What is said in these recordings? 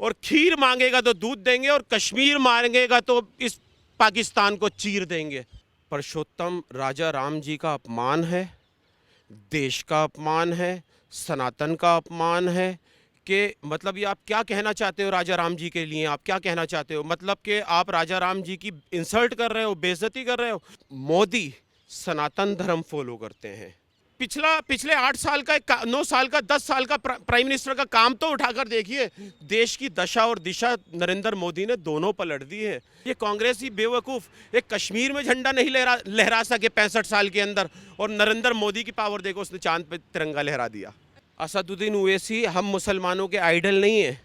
और खीर मांगेगा तो दूध देंगे और कश्मीर मांगेगा तो इस पाकिस्तान को चीर देंगे। पुरुषोत्तम राजा राम जी का अपमान है, देश का अपमान है, सनातन का अपमान है। कि मतलब ये आप क्या कहना चाहते हो राजा राम जी के लिए? आप क्या कहना चाहते हो? मतलब कि आप राजा राम जी की इंसल्ट कर रहे हो, बेइज्जती कर रहे हो। मोदी सनातन धर्म फॉलो करते हैं। पिछले 8 साल का 9 साल का 10 साल का प्राइम मिनिस्टर का काम तो उठाकर देखिए। देश की दशा और दिशा नरेंद्र मोदी ने दोनों पलट दी है। ये कांग्रेसी बेवकूफ़ एक कश्मीर में झंडा नहीं लहरा सके 65 साल के अंदर, और नरेंद्र मोदी की पावर देखो, उसने चांद पे तिरंगा लहरा दिया। असदुद्दीन ओवैसी हम मुसलमानों के आइडल नहीं हैं,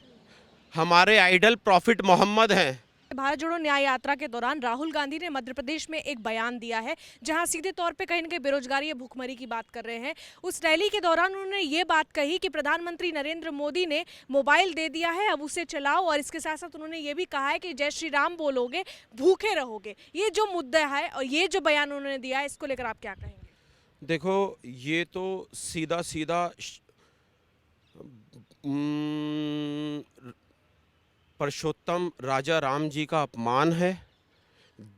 हमारे आइडल प्रॉफिट मोहम्मद हैं। भारत जोड़ो न्याय यात्रा के दौरान राहुल गांधी ने मध्य प्रदेश में एक बयान दिया है, जहां सीधे तौर पे कहीं न कहीं बेरोजगारी या भूखमरी की बात कर रहे हैं। उस रैली के दौरान उन्होंने ये बात कही कि प्रधानमंत्री नरेंद्र मोदी ने मोबाइल दे दिया है, अब उसे चलाओ। और इसके साथ साथ उन्होंने ये भी कहा है कि जय श्री राम बोलोगे भूखे रहोगे। ये जो मुद्दा है और ये जो बयान उन्होंने दिया है, इसको लेकर आप क्या कहेंगे? देखो, ये तो सीधा सीधा पुरुषोत्तम राजा राम जी का अपमान है,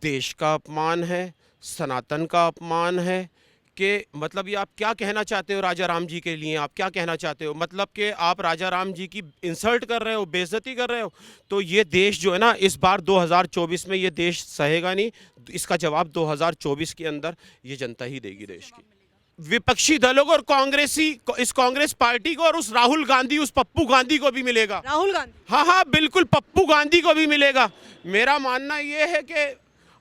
देश का अपमान है, सनातन का अपमान है। कि मतलब ये आप क्या कहना चाहते हो राजा राम जी के लिए? आप क्या कहना चाहते हो? मतलब कि आप राजा राम जी की इंसल्ट कर रहे हो, बेइज्जती कर रहे हो। तो ये देश जो है ना, इस बार 2024 में ये देश सहेगा नहीं। इसका जवाब 2024 के अंदर ये जनता ही देगी देश की। विपक्षी दलों को और इस कांग्रेस पार्टी को और उस राहुल गांधी, उस पप्पू गांधी को भी मिलेगा। राहुल गांधी? हाँ हाँ, बिल्कुल, पप्पू गांधी को भी मिलेगा। मेरा मानना ये है कि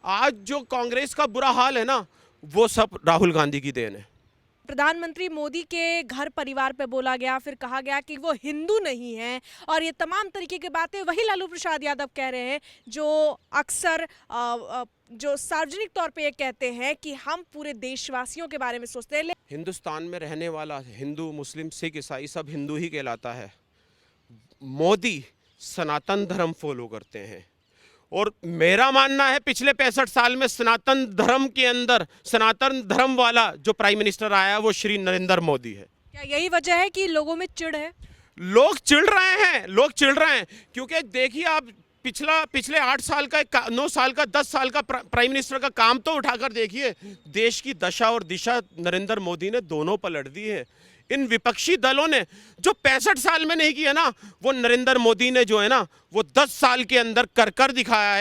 आज जो कांग्रेस का बुरा हाल है ना, वो सब राहुल गांधी की देन है। प्रधानमंत्री मोदी के घर परिवार पे बोला गया, फिर कहा गया कि वो हिंदू नहीं है, और ये तमाम तरीके की बातें वही लालू प्रसाद यादव कह रहे हैं, जो अक्सर जो सार्वजनिक तौर पे ये कहते हैं कि हम पूरे देशवासियों के बारे में सोचते हैं। हिंदुस्तान में रहने वाला हिंदू, मुस्लिम, सिख, ईसाई सब हिंदू ही कहलाता है। मोदी सनातन धर्म फॉलो करते हैं, और मेरा मानना है पिछले 65 साल में सनातन धर्म के अंदर सनातन धर्म वाला जो प्राइम मिनिस्टर आया वो श्री नरेंद्र मोदी है। क्या यही वजह है कि लोगों में चिढ़ है? लोग चिढ़ रहे हैं क्योंकि देखिए, आप पिछले 8 साल का 9 साल का 10 साल का प्राइम मिनिस्टर का काम तो उठाकर देखिए। देश की दशा और दिशा नरेंद्र मोदी ने दोनों पलट दी है। इन विपक्षी दलों ने जो 65 साल में नहीं किया ना, वो नरेंद्र मोदी ने जो है ना, वो 10 साल के अंदर कर दिखाया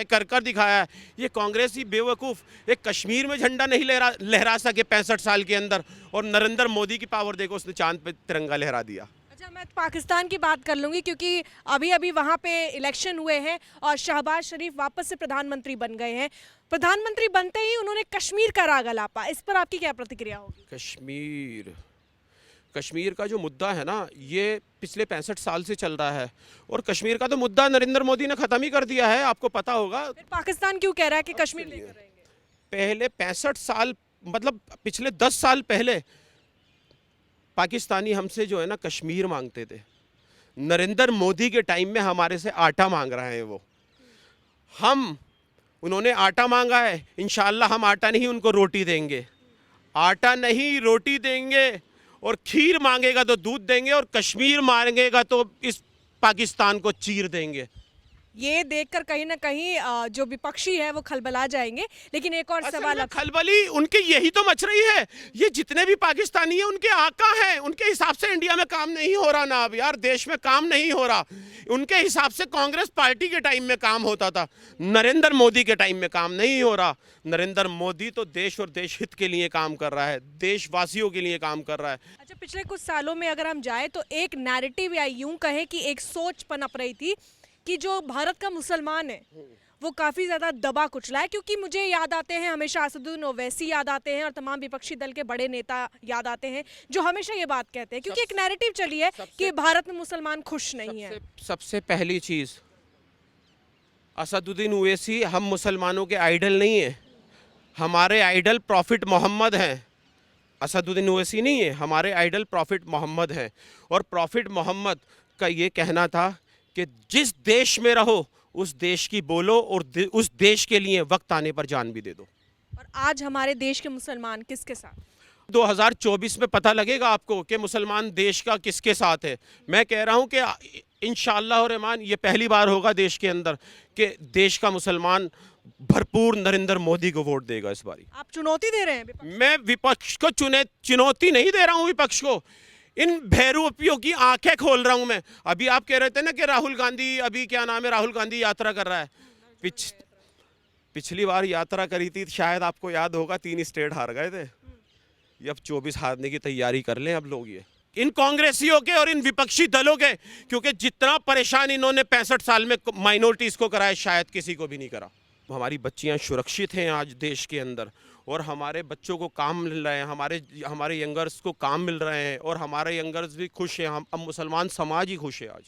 है। ये कांग्रेसी बेवकूफ़ एक कश्मीर में झंडा नहीं लहरा सके 65 साल के अंदर, और नरेंद्र मोदी की पावर देखो, उसने चांद पे तिरंगा लहरा दिया। अच्छा, मैं पाकिस्तान की बात कर लूँगी, क्योंकि अभी वहाँ पे इलेक्शन हुए हैं और शहबाज शरीफ वापस से प्रधानमंत्री बन गए हैं। प्रधानमंत्री बनते ही उन्होंने कश्मीर का राग अलापा, इस पर आपकी क्या प्रतिक्रिया होगी? कश्मीर का जो मुद्दा है ना, ये पिछले 65 साल से चल रहा है, और कश्मीर का तो मुद्दा नरेंद्र मोदी ने ख़त्म ही कर दिया है, आपको पता होगा। फिर पाकिस्तान क्यों कह रहा है कि कश्मीर लेकर रहेंगे? पहले 65 साल, मतलब पिछले 10 साल पहले पाकिस्तानी हमसे जो है ना कश्मीर मांगते थे। नरेंद्र मोदी के टाइम में हमारे से आटा मांग रहे हैं उन्होंने आटा मांगा है। इंशाल्लाह हम आटा नहीं, उनको रोटी देंगे। आटा नहीं, रोटी देंगे, और खीर मांगेगा तो दूध देंगे, और कश्मीर मांगेगा तो इस पाकिस्तान को चीर देंगे। ये देखकर कहीं ना कहीं जो विपक्षी है वो खलबला जाएंगे। लेकिन एक और सवाल, खलबली उनके यही तो मच रही है। ये जितने भी पाकिस्तानी हैं उनके आका हैं, उनके हिसाब से इंडिया में काम नहीं हो रहा ना। अब यार, देश में काम नहीं हो रहा। उनके हिसाब से कांग्रेस पार्टी के टाइम में काम होता था, नरेंद्र मोदी के टाइम में काम नहीं हो रहा। नरेंद्र मोदी तो देश और देश हित के लिए काम कर रहा है, देशवासियों के लिए काम कर रहा है। अच्छा, पिछले कुछ सालों में अगर हम जाए तो एक नैरेटिव या यूं कहें कि एक सोच पनप रही थी कि जो भारत का मुसलमान है वो काफ़ी ज़्यादा दबा कुचला है। क्योंकि मुझे याद आते हैं हमेशा असदुद्दीन ओवैसी याद आते हैं और तमाम विपक्षी दल के बड़े नेता याद आते हैं, जो हमेशा ये बात कहते हैं, क्योंकि एक नैरेटिव चली है कि भारत में मुसलमान खुश नहीं है। सबसे पहली चीज़, असदुद्दीन ओवैसी हम मुसलमानों के आइडल नहीं हैं, हमारे आइडल प्रॉफिट मोहम्मद हैं। असदुद्दीन ओवैसी नहीं है, हमारे आइडल प्रॉफिट मोहम्मद हैं। और प्रॉफिट मोहम्मद का ये कहना था कि जिस देश में रहो उस देश की बोलो, और उस देश के लिए वक्त आने पर जान भी दे दो। और आज हमारे देश के मुसलमान किसके साथ? 2024 में पता लगेगा आपको कि मुसलमान देश का किसके साथ है। मैं कह रहा हूं कि इंशाअल्लाह और रहमान ये पहली बार होगा देश के अंदर कि देश का मुसलमान भरपूर नरेंद्र मोदी को वोट देगा इस बारी। आप चुनौती दे रहे हैं विपक्ष को? मैं विपक्ष को चुनौती नहीं दे रहा हूं, विपक्ष को इन बहरूपियों की आंखें खोल रहा हूं मैं। अभी आप कह रहे थे ना कि राहुल गांधी, अभी क्या नाम है, राहुल गांधी यात्रा कर रहा है। पिछली बार यात्रा करी थी, शायद आपको याद होगा, 3 स्टेट हार गए थे। ये अब 24 हारने की तैयारी कर लें अब लोग। ये इन कांग्रेसियों के और इन विपक्षी दलों के, क्योंकि जितना परेशान इन्होंने 65 साल में माइनॉरिटीज को कराया शायद किसी को भी नहीं करा। हमारी बच्चियां सुरक्षित हैं आज देश के अंदर, और हमारे बच्चों को काम मिल रहे हैं, हमारे यंगर्स को काम मिल रहे हैं, और हमारे यंगर्स भी खुश हैं। हम अब मुसलमान समाज ही खुश है आज।